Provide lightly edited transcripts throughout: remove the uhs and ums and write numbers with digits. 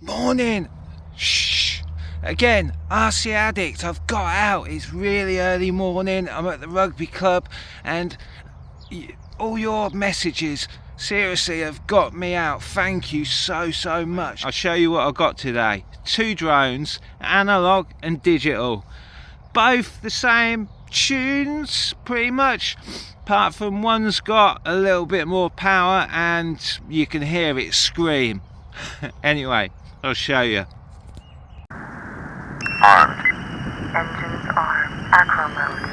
Morning. Shh. Again, RC Addict, I've got out. It's really early morning. I'm at the rugby club and all your messages seriously have got me out. Thank you so much. I'll show you what I got today. 2 drones, analog and digital. Both the same tunes pretty much, apart from one's got a little bit more power and you can hear it scream. Anyway, I'll show you. Armed. Engines armed. Acro mode.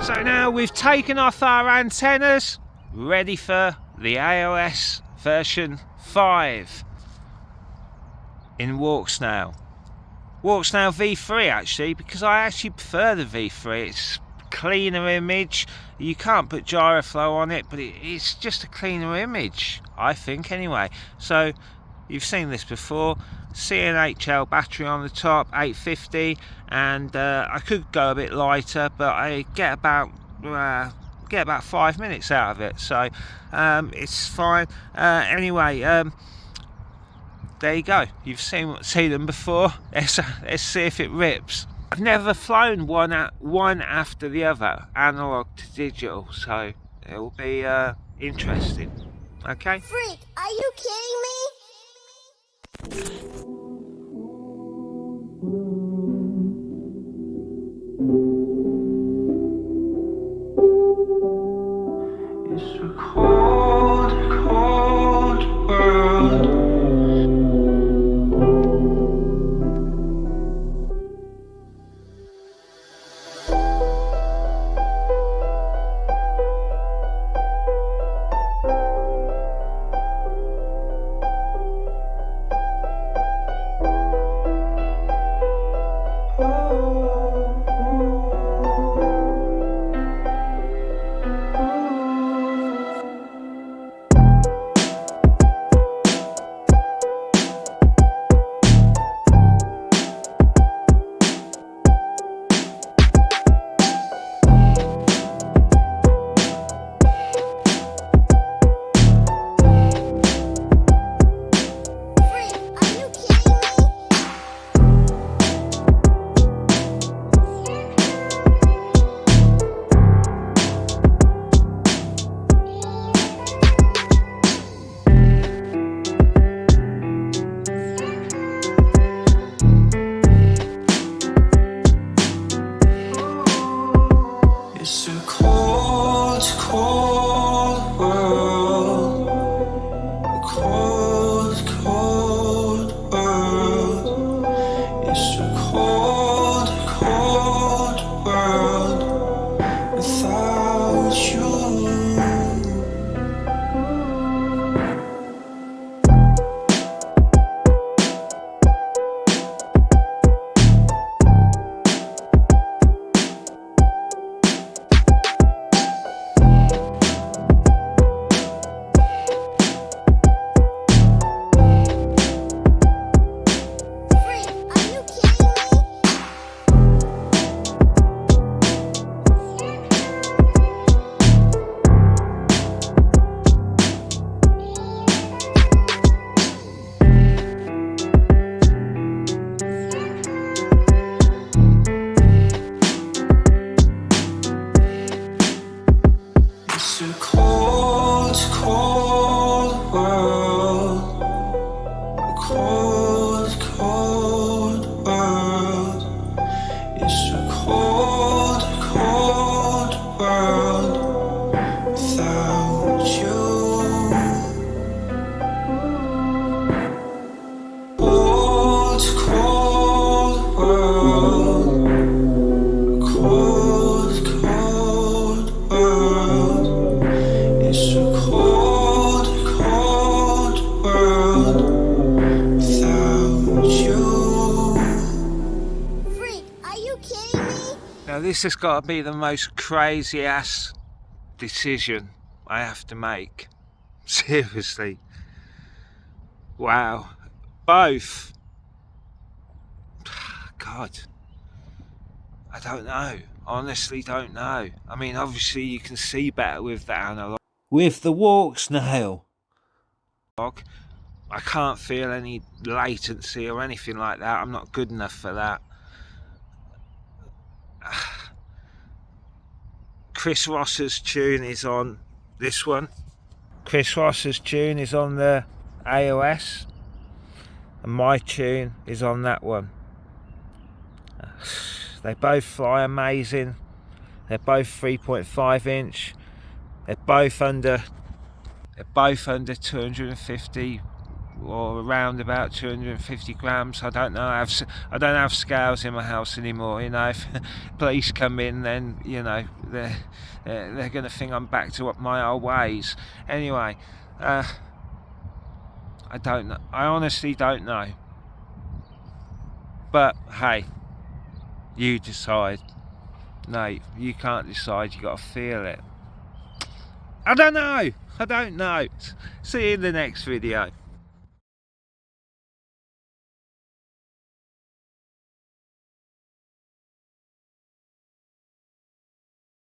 So now we've taken off our antennas, ready for the AOS version 5 in WALKSNAIL. WALKSNAIL V3 actually, because I actually prefer the V3. It's cleaner image. You can't put gyroflow on it, but it's just a cleaner image, I think anyway. So you've seen this before. CNHL battery on the top, 850, and I could go a bit lighter, but I get about 5 minutes out of it, so it's fine. Anyway, there you go. You've seen them before. Let's see if it rips. I've never flown one after the other, analog to digital, so it will be interesting. Okay. Freak, are you kidding me? It's a cold, cold world. Cold, cold without you. It's a cold, cold world. A cold, cold world. It's a cold, cold world without you. Cold, cold world. A cold, cold world. It's a cold, cold world without you. Freak, are you kidding me? Now this has got to be the most crazy ass decision I have to make. Seriously. Wow. Both. God. I don't know. Honestly don't know. I mean, obviously you can see better with the analog. With the WALKSNAIL, I can't feel any latency or anything like that. I'm not good enough for that. Chris Ross's tune is on this one. Chris Ross's tune is on the AOS, and my tune is on that one. They both fly amazing. They're both 3.5 inch. They're both under 250 or around about 250 grams. I don't know. I don't have scales in my house anymore. You know, if police come in, then you know they're going to think I'm back to my old ways. Anyway, I don't know. I honestly don't know. But hey, you decide. No, you can't decide. You got to feel it. I don't know. See you in the next video.